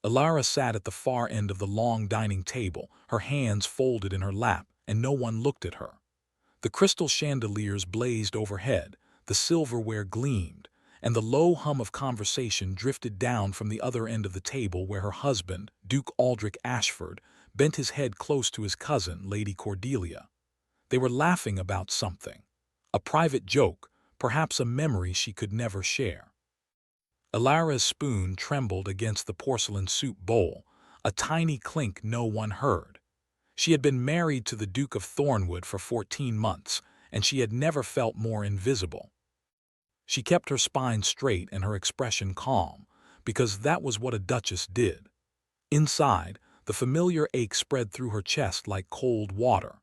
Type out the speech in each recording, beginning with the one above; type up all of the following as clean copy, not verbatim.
Ilara sat at the far end of the long dining table, her hands folded in her lap, and no one looked at her. The crystal chandeliers blazed overhead, the silverware gleamed, and the low hum of conversation drifted down from the other end of the table where her husband, Duke Aldrich Ashford, bent his head close to his cousin, Lady Cordelia. They were laughing about something. A private joke, perhaps a memory she could never share. Ilara's spoon trembled against the porcelain soup bowl, a tiny clink no one heard. She had been married to the Duke of Thornwood for 14 months, and she had never felt more invisible. She kept her spine straight and her expression calm, because that was what a duchess did. Inside, the familiar ache spread through her chest like cold water.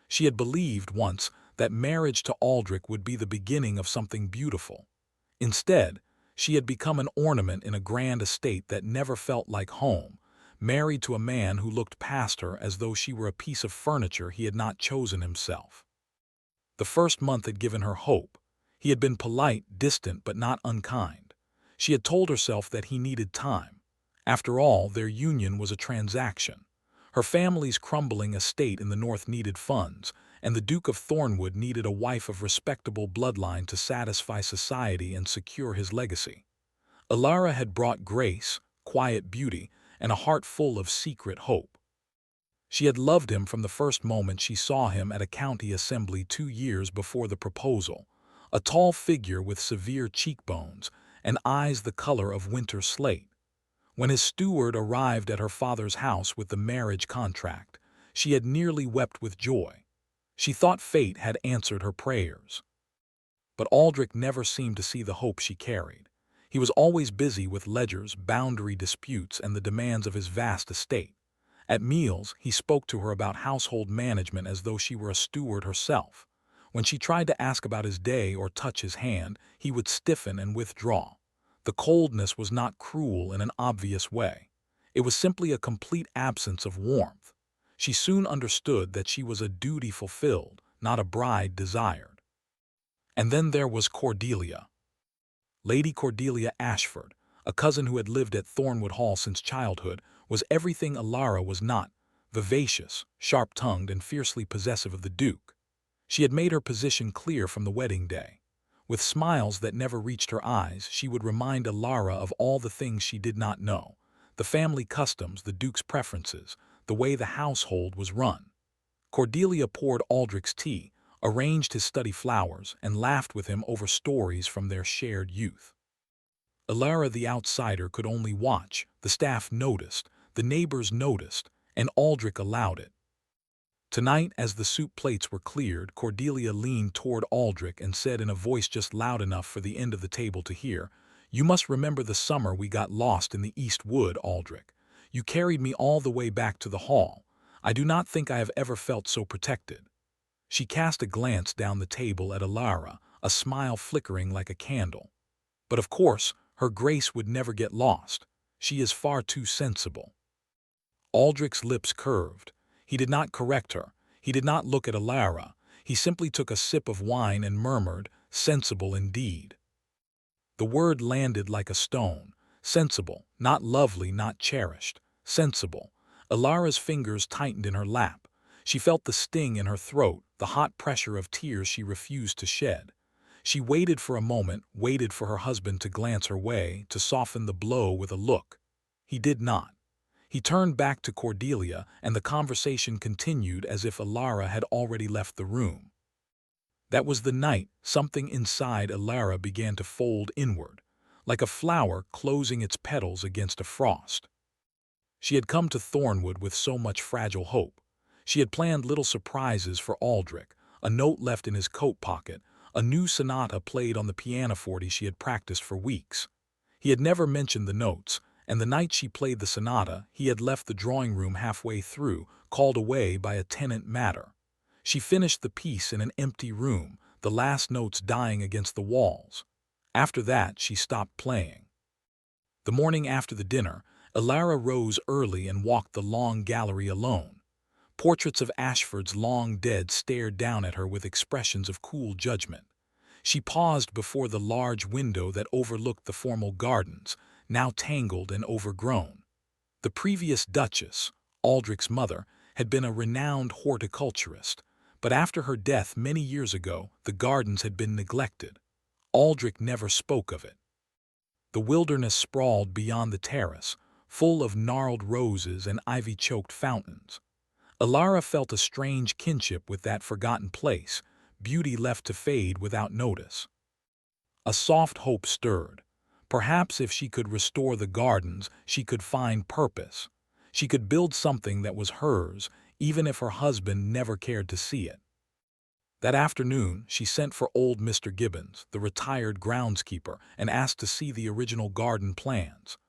She had believed once that marriage to Aldrich would be the beginning of something beautiful. Instead, she had become an ornament in a grand estate that never felt like home, married to a man who looked past her as though she were a piece of furniture he had not chosen himself. The first month had given her hope. He had been polite, distant, but not unkind. She had told herself that he needed time. After all, their union was a transaction. Her family's crumbling estate in the north needed funds, and the Duke of Thornwood needed a wife of respectable bloodline to satisfy society and secure his legacy. Ilara had brought grace, quiet beauty, and a heart full of secret hope. She had loved him from the first moment she saw him at a county assembly 2 years before the proposal, a tall figure with severe cheekbones and eyes the color of winter slate. When his steward arrived at her father's house with the marriage contract, she had nearly wept with joy. She thought fate had answered her prayers. But Aldrich never seemed to see the hope she carried. He was always busy with ledgers, boundary disputes, and the demands of his vast estate. At meals, he spoke to her about household management as though she were a steward herself. When she tried to ask about his day or touch his hand, he would stiffen and withdraw. The coldness was not cruel in an obvious way. It was simply a complete absence of warmth. She soon understood that she was a duty fulfilled, not a bride desired. And then there was Cordelia. Lady Cordelia Ashford, a cousin who had lived at Thornwood Hall since childhood, was everything Ilara was not: vivacious, sharp-tongued, and fiercely possessive of the Duke. She had made her position clear from the wedding day. With smiles that never reached her eyes, she would remind Ilara of all the things she did not know: the family customs, the Duke's preferences, the way the household was run. Cordelia poured Aldrich's tea, arranged his study flowers, and laughed with him over stories from their shared youth. Ilara the outsider could only watch. The staff noticed, the neighbors noticed, and Aldrich allowed it. Tonight, as the soup plates were cleared, Cordelia leaned toward Aldrich and said in a voice just loud enough for the end of the table to hear, "You must remember the summer we got lost in the East Wood, Aldrich. You carried me all the way back to the hall. I do not think I have ever felt so protected." She cast a glance down the table at Ilara, a smile flickering like a candle. "But of course, her grace would never get lost. She is far too sensible." Aldrich's lips curved. He did not correct her. He did not look at Ilara. He simply took a sip of wine and murmured, "Sensible indeed." The word landed like a stone. Sensible, not lovely, not cherished. Sensible. Ilara's fingers tightened in her lap. She felt the sting in her throat, the hot pressure of tears she refused to shed. She waited for a moment, waited for her husband to glance her way, to soften the blow with a look. He did not. He turned back to Cordelia, and the conversation continued as if Ilara had already left the room. That was the night something inside Ilara began to fold inward, like a flower closing its petals against a frost. She had come to Thornwood with so much fragile hope. She had planned little surprises for Aldrich, a note left in his coat pocket, a new sonata played on the pianoforte she had practiced for weeks. He had never mentioned the notes, and the night she played the sonata, he had left the drawing room halfway through, called away by a tenant matter. She finished the piece in an empty room, the last notes dying against the walls. After that, she stopped playing. The morning after the dinner, Ilara rose early and walked the long gallery alone. Portraits of Ashford's long dead stared down at her with expressions of cool judgment. She paused before the large window that overlooked the formal gardens, now tangled and overgrown. The previous duchess, Aldrich's mother, had been a renowned horticulturist, but after her death many years ago, the gardens had been neglected. Aldrich never spoke of it. The wilderness sprawled beyond the terrace, full of gnarled roses and ivy-choked fountains. Alara felt a strange kinship with that forgotten place, beauty left to fade without notice. A soft hope stirred. Perhaps if she could restore the gardens, she could find purpose. She could build something that was hers, even if her husband never cared to see it. That afternoon, she sent for old Mr. Gibbons, the retired groundskeeper, and asked to see the original garden plans.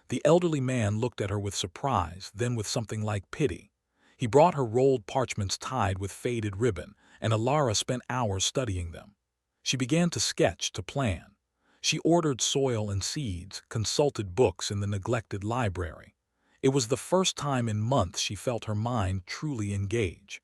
The elderly man looked at her with surprise, then with something like pity. He brought her rolled parchments tied with faded ribbon, and Alara spent hours studying them. She began to sketch, to plan. She ordered soil and seeds, consulted books in the neglected library. It was the first time in months she felt her mind truly engage.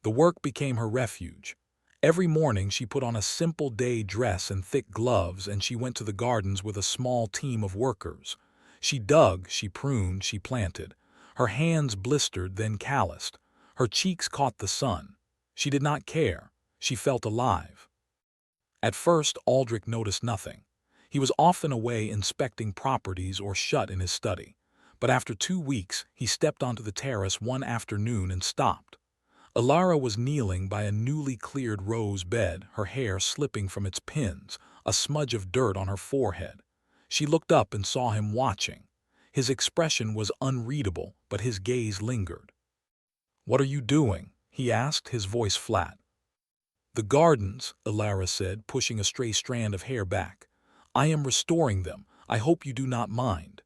The work became her refuge. Every morning she put on a simple day dress and thick gloves, and she went to the gardens with a small team of workers. She dug, she pruned, she planted. Her hands blistered, then calloused. Her cheeks caught the sun. She did not care. She felt alive. At first, Aldrich noticed nothing. He was often away inspecting properties or shut in his study. But after 2 weeks, he stepped onto the terrace one afternoon and stopped. Alara was kneeling by a newly cleared rose bed, her hair slipping from its pins, a smudge of dirt on her forehead. She looked up and saw him watching. His expression was unreadable, but his gaze lingered. "What are you doing?" he asked, his voice flat. "The gardens," Alara said, pushing a stray strand of hair back. "I am restoring them. I hope you do not mind."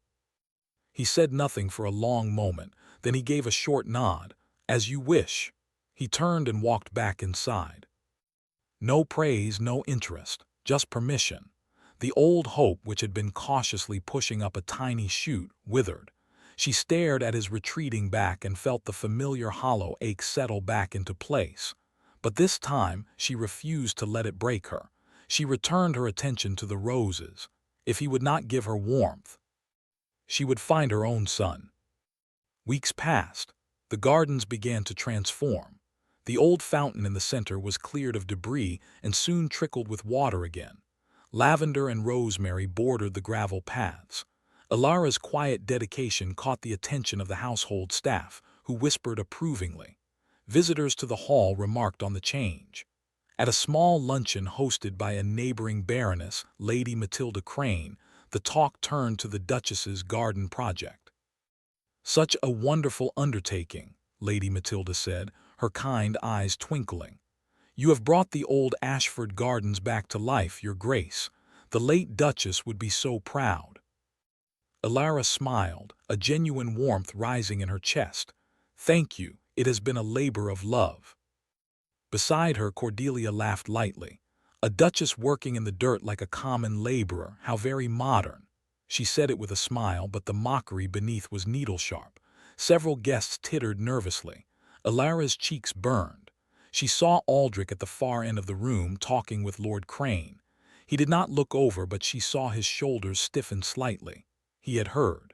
He said nothing for a long moment, then he gave a short nod. "As you wish." He turned and walked back inside. No praise, no interest, just permission. The old hope, which had been cautiously pushing up a tiny shoot, withered. She stared at his retreating back and felt the familiar hollow ache settle back into place. But this time, she refused to let it break her. She returned her attention to the roses. If he would not give her warmth, she would find her own sun. Weeks passed. The gardens began to transform. The old fountain in the center was cleared of debris and soon trickled with water again. Lavender and rosemary bordered the gravel paths. Alara's quiet dedication caught the attention of the household staff, who whispered approvingly. Visitors to the hall remarked on the change. At a small luncheon hosted by a neighboring baroness, Lady Matilda Crane, the talk turned to the Duchess's garden project. "Such a wonderful undertaking," Lady Matilda said, her kind eyes twinkling. "You have brought the old Ashford gardens back to life, Your Grace. The late Duchess would be so proud." Alara smiled, a genuine warmth rising in her chest. "Thank you, it has been a labor of love." Beside her, Cordelia laughed lightly. "A duchess working in the dirt like a common laborer, how very modern." She said it with a smile, but the mockery beneath was needle-sharp. Several guests tittered nervously. Alara's cheeks burned. She saw Aldrich at the far end of the room talking with Lord Crane. He did not look over, but she saw his shoulders stiffen slightly. He had heard.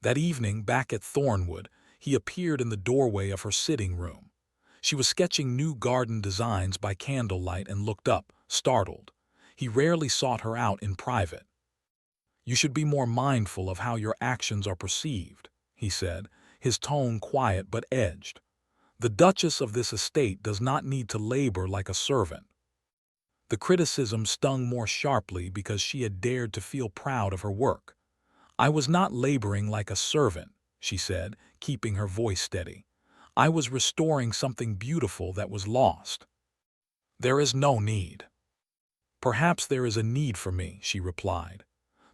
That evening, back at Thornwood, he appeared in the doorway of her sitting room. She was sketching new garden designs by candlelight and looked up, startled. He rarely sought her out in private. "You should be more mindful of how your actions are perceived," he said, his tone quiet but edged. "The Duchess of this estate does not need to labor like a servant." The criticism stung more sharply because she had dared to feel proud of her work. "I was not laboring like a servant," she said, keeping her voice steady. "I was restoring something beautiful that was lost." "There is no need." "Perhaps there is a need for me," she replied.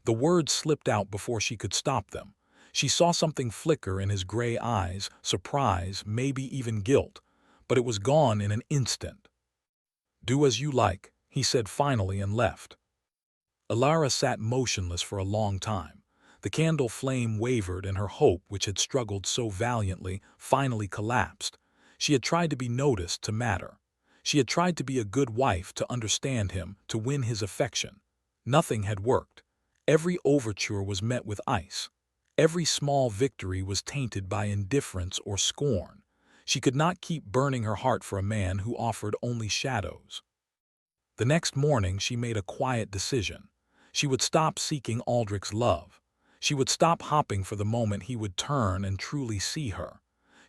The words slipped out before she could stop them. She saw something flicker in his gray eyes, surprise, maybe even guilt, but it was gone in an instant. "Do as you like," he said finally and left. Alara sat motionless for a long time. The candle flame wavered and her hope, which had struggled so valiantly, finally collapsed. She had tried to be noticed, to matter. She had tried to be a good wife, to understand him, to win his affection. Nothing had worked. Every overture was met with ice. Every small victory was tainted by indifference or scorn. She could not keep burning her heart for a man who offered only shadows. The next morning she made a quiet decision. She would stop seeking Aldrich's love. She would stop hopping for the moment he would turn and truly see her.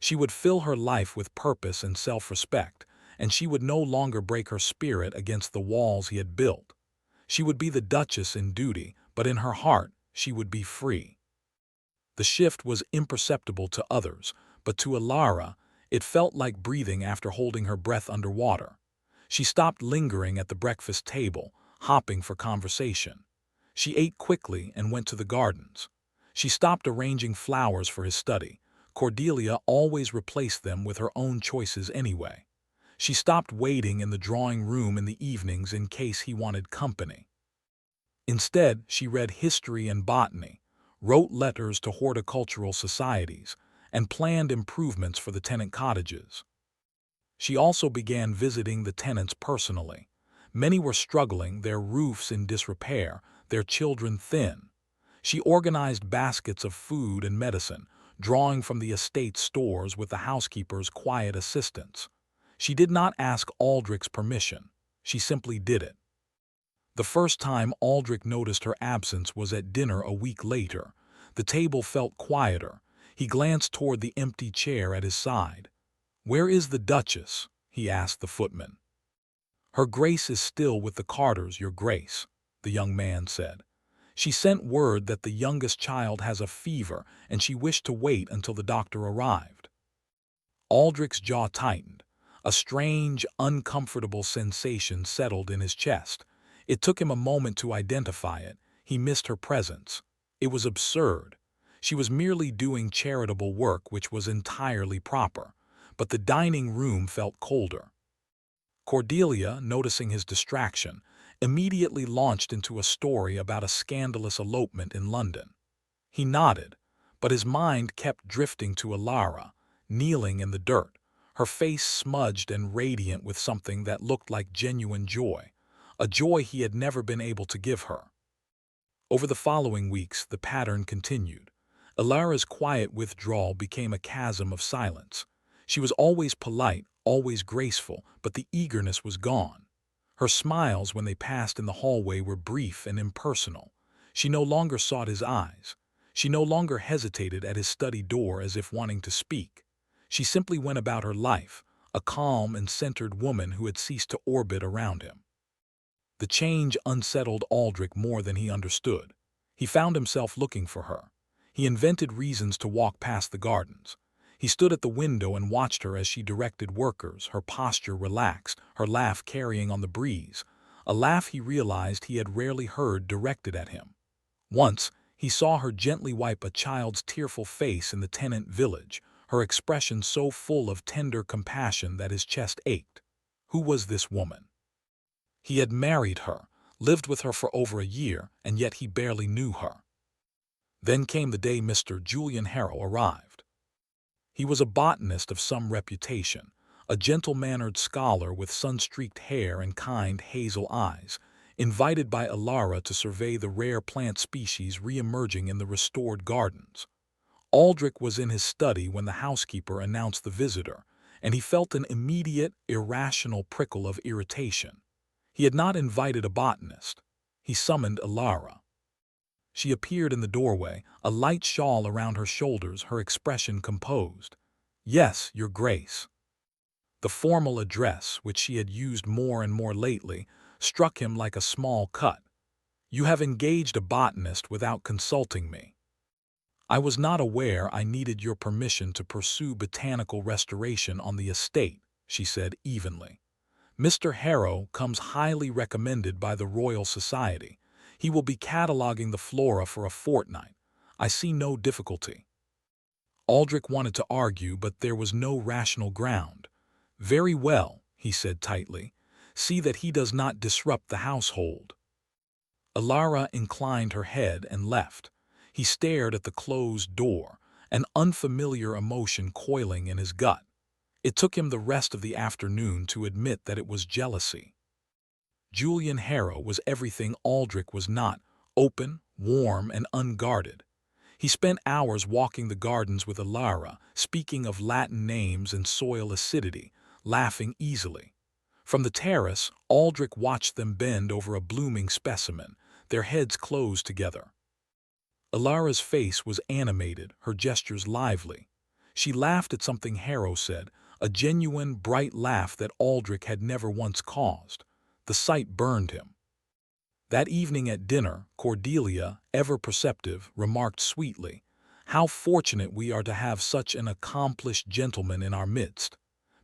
She would fill her life with purpose and self-respect, and she would no longer break her spirit against the walls he had built. She would be the Duchess in duty, but in her heart she would be free. The shift was imperceptible to others, but to Alara, it felt like breathing after holding her breath underwater. She stopped lingering at the breakfast table, hopping for conversation. She ate quickly and went to the gardens. She stopped arranging flowers for his study. Cordelia always replaced them with her own choices anyway. She stopped waiting in the drawing room in the evenings in case he wanted company. Instead, she read history and botany, wrote letters to horticultural societies, and planned improvements for the tenant cottages. She also began visiting the tenants personally. Many were struggling, their roofs in disrepair, their children thin. She organized baskets of food and medicine, drawing from the estate stores with the housekeeper's quiet assistance. She did not ask Aldrich's permission. She simply did it. The first time Aldrich noticed her absence was at dinner a week later. The table felt quieter. He glanced toward the empty chair at his side. "Where is the Duchess?" he asked the footman. "Her Grace is still with the Carters, Your Grace," the young man said. "She sent word that the youngest child has a fever, and she wished to wait until the doctor arrived." Aldrich's jaw tightened. A strange, uncomfortable sensation settled in his chest. It took him a moment to identify it. He missed her presence. It was absurd. She was merely doing charitable work, which was entirely proper. But the dining room felt colder. Cordelia, noticing his distraction, immediately launched into a story about a scandalous elopement in London. He nodded, but his mind kept drifting to Alara, kneeling in the dirt, her face smudged and radiant with something that looked like genuine joy, a joy he had never been able to give her. Over the following weeks, the pattern continued. Alara's quiet withdrawal became a chasm of silence. She was always polite, always graceful, but the eagerness was gone. Her smiles when they passed in the hallway were brief and impersonal. She no longer sought his eyes. She no longer hesitated at his study door as if wanting to speak. She simply went about her life, a calm and centered woman who had ceased to orbit around him. The change unsettled Aldrich more than he understood. He found himself looking for her. He invented reasons to walk past the gardens. He stood at the window and watched her as she directed workers, her posture relaxed, her laugh carrying on the breeze, a laugh he realized he had rarely heard directed at him. Once, he saw her gently wipe a child's tearful face in the tenant village, her expression so full of tender compassion that his chest ached. Who was this woman? He had married her, lived with her for over a year, and yet he barely knew her. Then came the day Mr. Julian Harrow arrived. He was a botanist of some reputation, a gentle-mannered scholar with sun-streaked hair and kind hazel eyes, invited by Alara to survey the rare plant species re-emerging in the restored gardens. Aldrich was in his study when the housekeeper announced the visitor, and he felt an immediate, irrational prickle of irritation. He had not invited a botanist. He summoned Alara. She appeared in the doorway, a light shawl around her shoulders, her expression composed. "Yes, Your Grace." The formal address, which she had used more and more lately, struck him like a small cut. "You have engaged a botanist without consulting me." "I was not aware I needed your permission to pursue botanical restoration on the estate," she said evenly. "Mr. Harrow comes highly recommended by the Royal Society. He will be cataloging the flora for a fortnight. I see no difficulty." Aldrich wanted to argue, but there was no rational ground. "Very well," he said tightly. "See that he does not disrupt the household." Alara inclined her head and left. He stared at the closed door, an unfamiliar emotion coiling in his gut. It took him the rest of the afternoon to admit that it was jealousy. Julian Harrow was everything Aldrich was not, open, warm, and unguarded. He spent hours walking the gardens with Alara, speaking of Latin names and soil acidity, laughing easily. From the terrace, Aldrich watched them bend over a blooming specimen, their heads closed together. Alara's face was animated, her gestures lively. She laughed at something Harrow said, a genuine, bright laugh that Aldrich had never once caused. The sight burned him. That evening at dinner, Cordelia, ever perceptive, remarked sweetly, "How fortunate we are to have such an accomplished gentleman in our midst.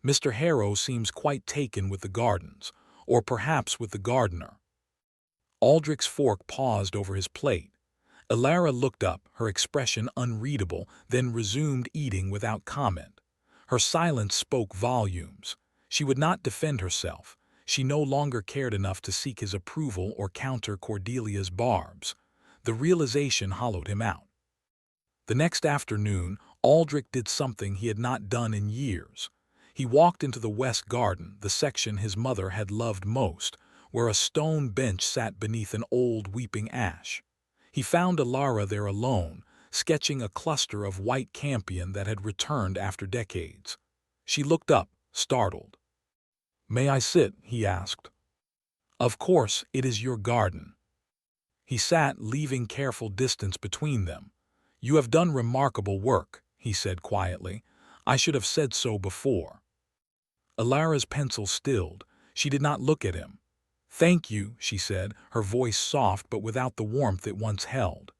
Mr. Harrow seems quite taken with the gardens, or perhaps with the gardener." Aldrich's fork paused over his plate. Alara looked up, her expression unreadable, then resumed eating without comment. Her silence spoke volumes. She would not defend herself. She no longer cared enough to seek his approval or counter Cordelia's barbs. The realization hollowed him out. The next afternoon, Aldrich did something he had not done in years. He walked into the west garden, the section his mother had loved most, where a stone bench sat beneath an old weeping ash. He found Alara there alone, sketching a cluster of white campion that had returned after decades. She looked up, startled. "May I sit?" he asked. "Of course, it is your garden." He sat, leaving careful distance between them. "You have done remarkable work," he said quietly. "I should have said so before." Alara's pencil stilled. She did not look at him. "Thank you," she said, her voice soft but without the warmth it once held.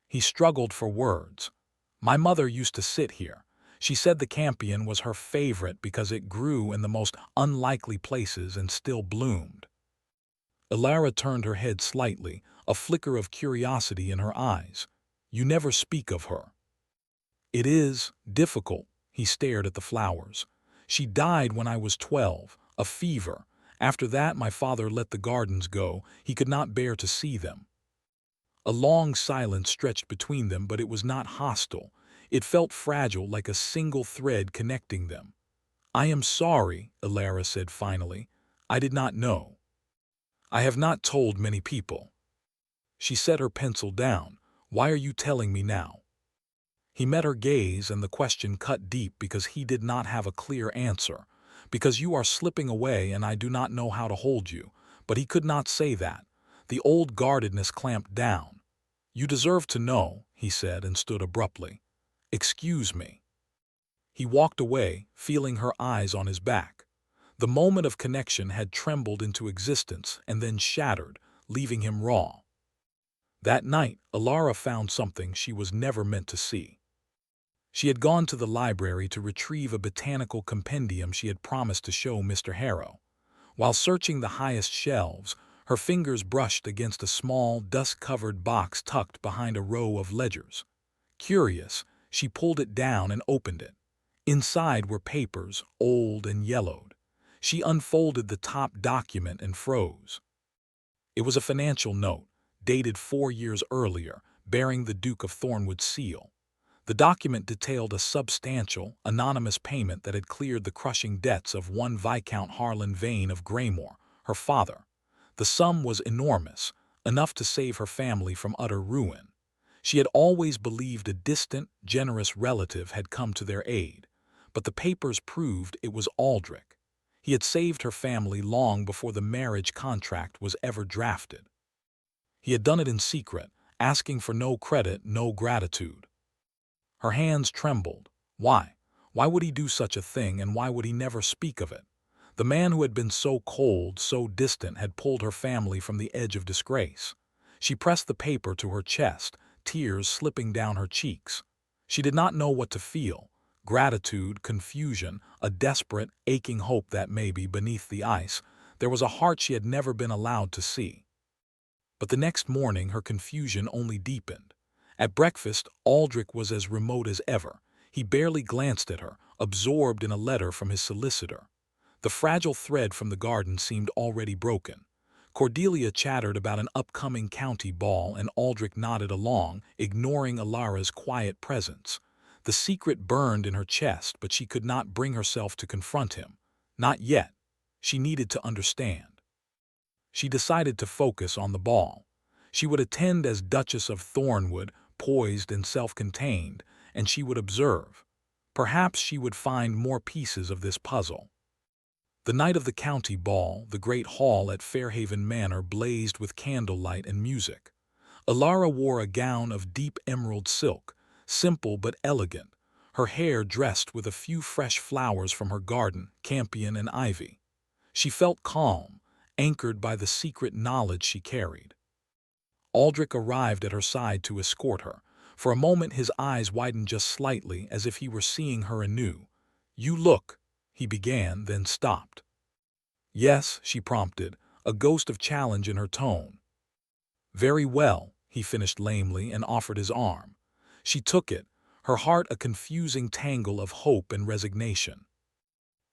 He struggled for words. "My mother used to sit here. She said the campion was her favorite because it grew in the most unlikely places and still bloomed." Alara turned her head slightly, a flicker of curiosity in her eyes. "You never speak of her." "It is difficult." He stared at the flowers. "She died when I was 12, a fever. After that my father let the gardens go. He could not bear to see them." A long silence stretched between them, but it was not hostile. It felt fragile, like a single thread connecting them. "I am sorry," Alara said finally. "I did not know. I have not told many people." She set her pencil down. "Why are you telling me now?" He met her gaze, and the question cut deep because he did not have a clear answer. "Because you are slipping away and I do not know how to hold you." But he could not say that. The old guardedness clamped down. "You deserve to know," he said, and stood abruptly. "Excuse me." He walked away, feeling her eyes on his back. The moment of connection had trembled into existence and then shattered, leaving him raw. That night, Alara found something she was never meant to see. She had gone to the library to retrieve a botanical compendium she had promised to show Mr. Harrow. While searching the highest shelves, her fingers brushed against a small, dust-covered box tucked behind a row of ledgers. Curious, she pulled it down and opened it. Inside were papers, old and yellowed. She unfolded the top document and froze. It was a financial note, dated 4 years earlier, bearing the Duke of Thornwood's seal. The document detailed a substantial, anonymous payment that had cleared the crushing debts of one Viscount Harlan Vane of Greymore, her father. The sum was enormous, enough to save her family from utter ruin. She had always believed a distant, generous relative had come to their aid, but the papers proved it was Aldrich. He had saved her family long before the marriage contract was ever drafted. He had done it in secret, asking for no credit, no gratitude. Her hands trembled. Why? Why would he do such a thing, and why would he never speak of it? The man who had been so cold, so distant, had pulled her family from the edge of disgrace. She pressed the paper to her chest, tears slipping down her cheeks. She did not know what to feel. Gratitude, confusion, a desperate, aching hope that maybe, beneath the ice, there was a heart she had never been allowed to see. But the next morning her confusion only deepened. At breakfast, Aldrich was as remote as ever. He barely glanced at her, absorbed in a letter from his solicitor. The fragile thread from the garden seemed already broken. Cordelia chattered about an upcoming county ball, and Aldrich nodded along, ignoring Alara's quiet presence. The secret burned in her chest, but she could not bring herself to confront him. Not yet. She needed to understand. She decided to focus on the ball. She would attend as Duchess of Thornwood, poised and self-contained, and she would observe. Perhaps she would find more pieces of this puzzle. The night of the county ball, the great hall at Fairhaven Manor blazed with candlelight and music. Alara wore a gown of deep emerald silk, simple but elegant, her hair dressed with a few fresh flowers from her garden, campion and ivy. She felt calm, anchored by the secret knowledge she carried. Aldrich arrived at her side to escort her. For a moment his eyes widened just slightly, as if he were seeing her anew. "You look," he began, then stopped. "Yes," she prompted, a ghost of challenge in her tone. "Very well," he finished lamely and offered his arm. She took it, her heart a confusing tangle of hope and resignation.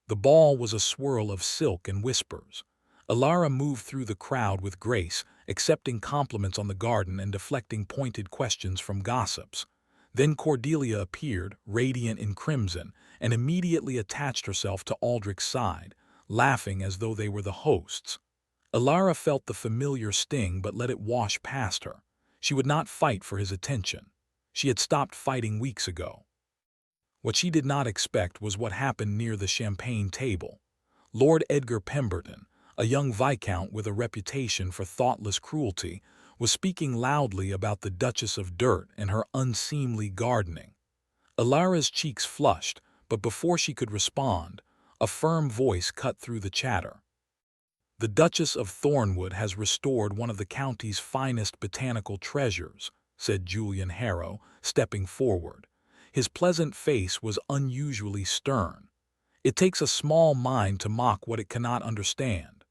The ball was a swirl of silk and whispers. Alara moved through the crowd with grace, accepting compliments on the garden and deflecting pointed questions from gossips. Then Cordelia appeared, radiant in crimson, and immediately attached herself to Aldrich's side, laughing as though they were the hosts. Alara felt the familiar sting but let it wash past her. She would not fight for his attention. She had stopped fighting weeks ago. What she did not expect was what happened near the champagne table. Lord Edgar Pemberton, a young viscount with a reputation for thoughtless cruelty, was speaking loudly about the Duchess of Dirt and her unseemly gardening. Alara's cheeks flushed, but before she could respond, a firm voice cut through the chatter. "The Duchess of Thornwood has restored one of the county's finest botanical treasures," said Julian Harrow, stepping forward. His pleasant face was unusually stern. "It takes a small mind to mock what it cannot understand."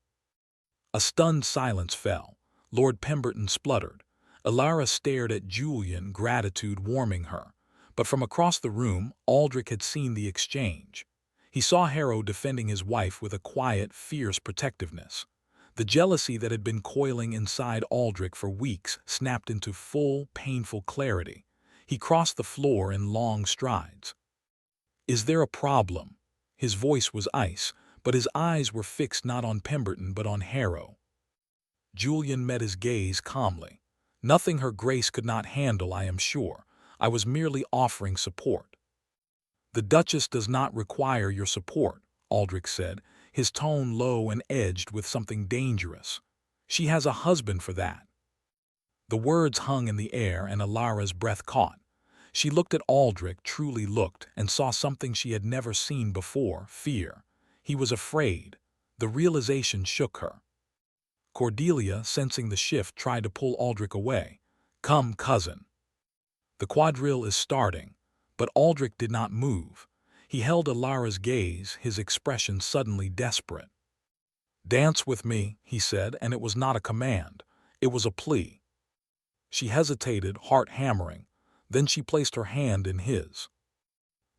A stunned silence fell. Lord Pemberton spluttered. Alara stared at Julian, gratitude warming her. But from across the room, Aldrich had seen the exchange. He saw Harrow defending his wife with a quiet, fierce protectiveness. The jealousy that had been coiling inside Aldrich for weeks snapped into full, painful clarity. He crossed the floor in long strides. "Is there a problem?" His voice was ice, but his eyes were fixed not on Pemberton but on Harrow. Julian met his gaze calmly. "Nothing Her Grace could not handle, I am sure. I was merely offering support." "The Duchess does not require your support," Aldrich said, his tone low and edged with something dangerous. "She has a husband for that." The words hung in the air and Alara's breath caught. She looked at Aldrich, truly looked, and saw something she had never seen before, fear. He was afraid. The realization shook her. Cordelia, sensing the shift, tried to pull Aldrich away. "Come, cousin. The quadrille is starting." But Aldrich did not move. He held Alara's gaze, his expression suddenly desperate. "Dance with me," he said, and it was not a command. It was a plea. She hesitated, heart hammering. Then she placed her hand in his.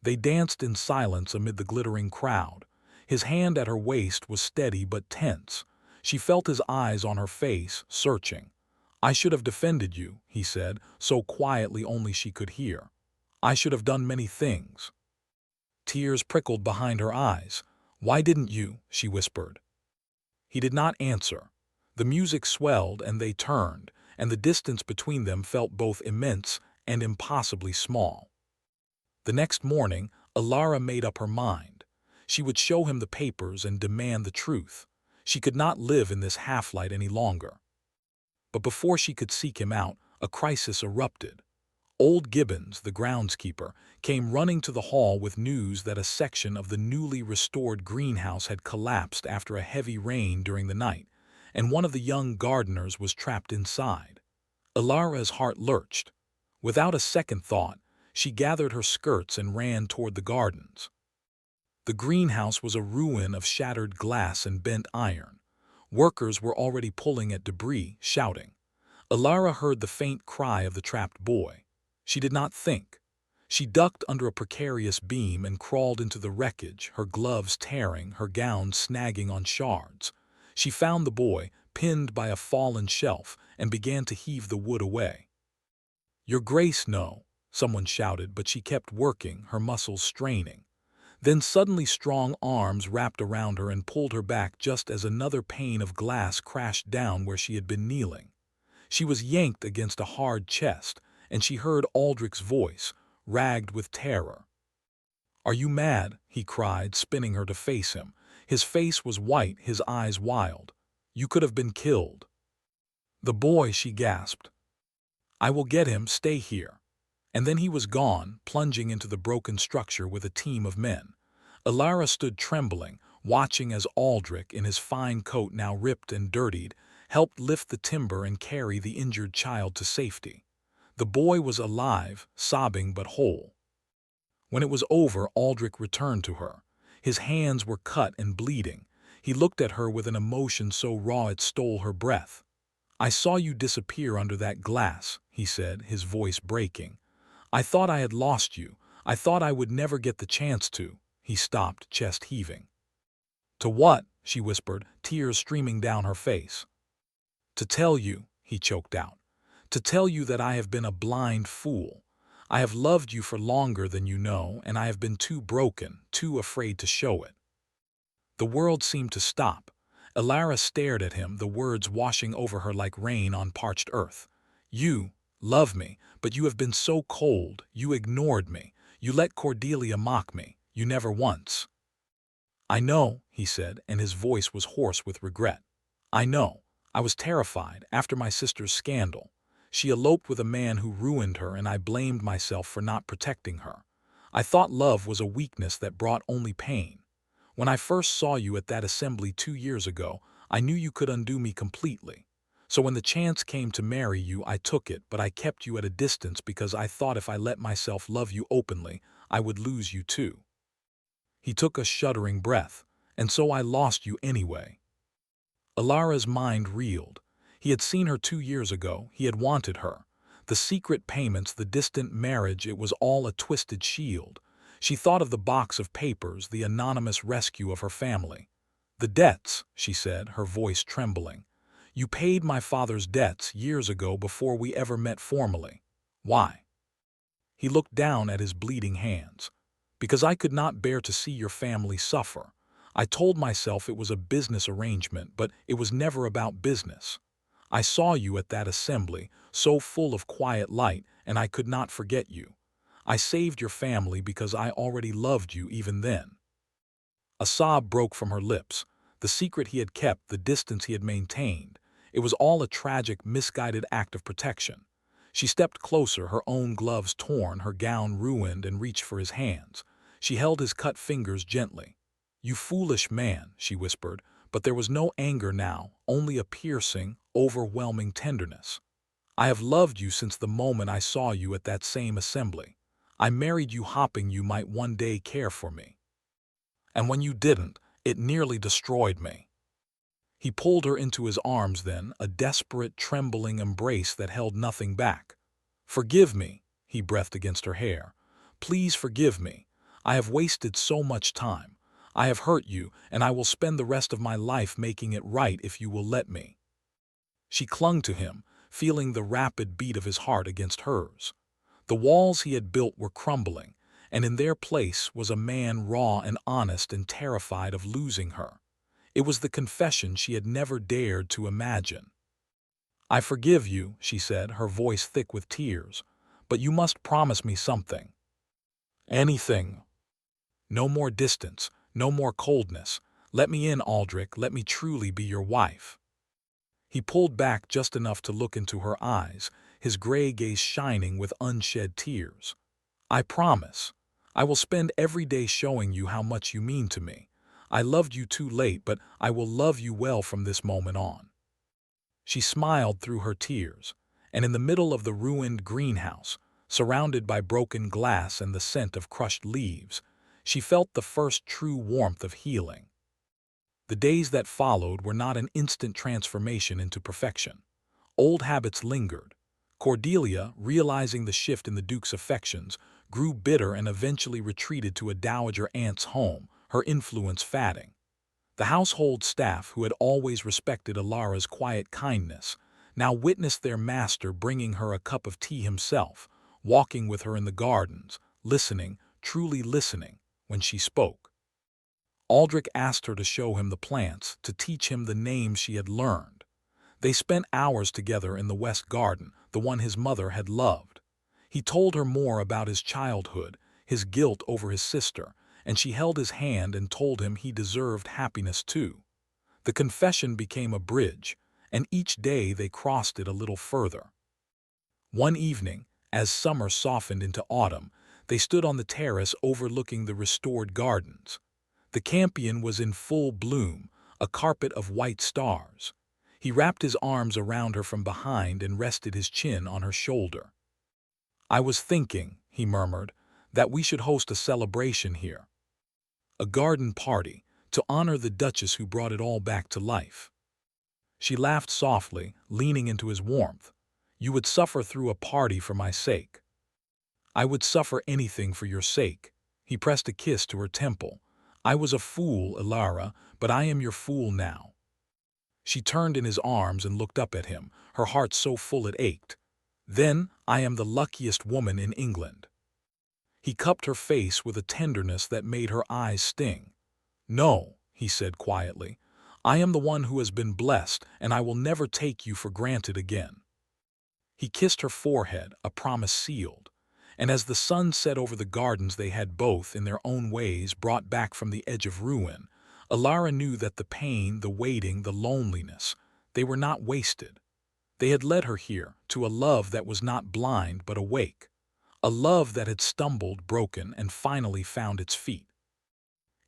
They danced in silence amid the glittering crowd. His hand at her waist was steady but tense. She felt his eyes on her face, searching. "I should have defended you," he said, so quietly only she could hear. "I should have done many things." Tears prickled behind her eyes. "Why didn't you?" she whispered. He did not answer. The music swelled and they turned, and the distance between them felt both immense and impossibly small. The next morning, Alara made up her mind. She would show him the papers and demand the truth. She could not live in this half-light any longer. But before she could seek him out, a crisis erupted. Old Gibbons, the groundskeeper, came running to the hall with news that a section of the newly restored greenhouse had collapsed after a heavy rain during the night, and one of the young gardeners was trapped inside. Alara's heart lurched. Without a second thought, she gathered her skirts and ran toward the gardens. The greenhouse was a ruin of shattered glass and bent iron. Workers were already pulling at debris, shouting. Alara heard the faint cry of the trapped boy. She did not think. She ducked under a precarious beam and crawled into the wreckage, her gloves tearing, her gown snagging on shards. She found the boy, pinned by a fallen shelf, and began to heave the wood away. "Your Grace, no," someone shouted, but she kept working, her muscles straining. Then suddenly strong arms wrapped around her and pulled her back just as another pane of glass crashed down where she had been kneeling. She was yanked against a hard chest, and she heard Aldrich's voice, ragged with terror. "Are you mad?" he cried, spinning her to face him. His face was white, his eyes wild. "You could have been killed." "The boy," she gasped. "I will get him, stay here." And then he was gone, plunging into the broken structure with a team of men. Alara stood trembling, watching as Aldrich, in his fine coat now ripped and dirtied, helped lift the timber and carry the injured child to safety. The boy was alive, sobbing but whole. When it was over, Aldrich returned to her. His hands were cut and bleeding. He looked at her with an emotion so raw it stole her breath. "I saw you disappear under that glass," he said, his voice breaking. "I thought I had lost you. I thought I would never get the chance to." He stopped, chest heaving. "To what?" she whispered, tears streaming down her face. "To tell you," he choked out. "To tell you that I have been a blind fool. I have loved you for longer than you know, and I have been too broken, too afraid to show it." The world seemed to stop. Alara stared at him, the words washing over her like rain on parched earth. "You love me, but you have been so cold. You ignored me. You let Cordelia mock me. You never once—" "I know," he said, and his voice was hoarse with regret. "I know. I was terrified, after my sister's scandal. She eloped with a man who ruined her, and I blamed myself for not protecting her. I thought love was a weakness that brought only pain. When I first saw you at that assembly 2 years ago, I knew you could undo me completely. So when the chance came to marry you, I took it, but I kept you at a distance because I thought if I let myself love you openly, I would lose you too." He took a shuddering breath. "And so I lost you anyway." Alara's mind reeled. He had seen her 2 years ago. He had wanted her. The secret payments, the distant marriage, it was all a twisted shield. She thought of the box of papers, the anonymous rescue of her family. "The debts," she said, her voice trembling. "You paid my father's debts years ago before we ever met formally. Why?" He looked down at his bleeding hands. "Because I could not bear to see your family suffer. I told myself it was a business arrangement, but it was never about business. I saw you at that assembly, so full of quiet light, and I could not forget you. I saved your family because I already loved you even then." A sob broke from her lips. The secret he had kept, the distance he had maintained, it was all a tragic, misguided act of protection. She stepped closer, her own gloves torn, her gown ruined, and reached for his hands. She held his cut fingers gently. "You foolish man," she whispered, but there was no anger now, only a piercing, overwhelming tenderness. "I have loved you since the moment I saw you at that same assembly. I married you hoping you might one day care for me. And when you didn't, it nearly destroyed me." He pulled her into his arms then, a desperate, trembling embrace that held nothing back. "Forgive me," he breathed against her hair. "Please forgive me. I have wasted so much time. I have hurt you, and I will spend the rest of my life making it right if you will let me." She clung to him, feeling the rapid beat of his heart against hers. The walls he had built were crumbling, and in their place was a man raw and honest and terrified of losing her. It was the confession she had never dared to imagine. "I forgive you," she said, her voice thick with tears, "but you must promise me something." "Anything." "No more distance, no more coldness. Let me in, Aldrich, let me truly be your wife." He pulled back just enough to look into her eyes, his gray gaze shining with unshed tears. "I promise. I will spend every day showing you how much you mean to me. I loved you too late, but I will love you well from this moment on." She smiled through her tears, and in the middle of the ruined greenhouse, surrounded by broken glass and the scent of crushed leaves, she felt the first true warmth of healing. The days that followed were not an instant transformation into perfection. Old habits lingered. Cordelia, realizing the shift in the Duke's affections, grew bitter and eventually retreated to a dowager aunt's home, her influence fading. The household staff, who had always respected Alara's quiet kindness, now witnessed their master bringing her a cup of tea himself, walking with her in the gardens, listening, truly listening, when she spoke. Aldrich asked her to show him the plants, to teach him the names she had learned. They spent hours together in the west garden, the one his mother had loved. He told her more about his childhood, his guilt over his sister, and she held his hand and told him he deserved happiness too. The confession became a bridge, and each day they crossed it a little further. One evening, as summer softened into autumn, they stood on the terrace overlooking the restored gardens. The campion was in full bloom, a carpet of white stars. He wrapped his arms around her from behind and rested his chin on her shoulder. "I was thinking," he murmured, "that we should host a celebration here. A garden party, to honor the Duchess who brought it all back to life." She laughed softly, leaning into his warmth. "You would suffer through a party for my sake." "I would suffer anything for your sake." He pressed a kiss to her temple. "I was a fool, Ilara, but I am your fool now." She turned in his arms and looked up at him, her heart so full it ached. "Then I am the luckiest woman in England." He cupped her face with a tenderness that made her eyes sting. "No," he said quietly, "I am the one who has been blessed, and I will never take you for granted again." He kissed her forehead, a promise sealed. And as the sun set over the gardens they had both, in their own ways, brought back from the edge of ruin, Alara knew that the pain, the waiting, the loneliness, they were not wasted. They had led her here, to a love that was not blind but awake. A love that had stumbled, broken, and finally found its feet.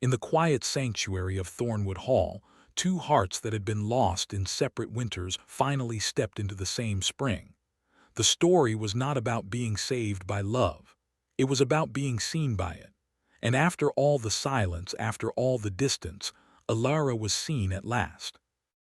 In the quiet sanctuary of Thornwood Hall, two hearts that had been lost in separate winters finally stepped into the same spring. The story was not about being saved by love. It was about being seen by it. And after all the silence, after all the distance, Alara was seen at last.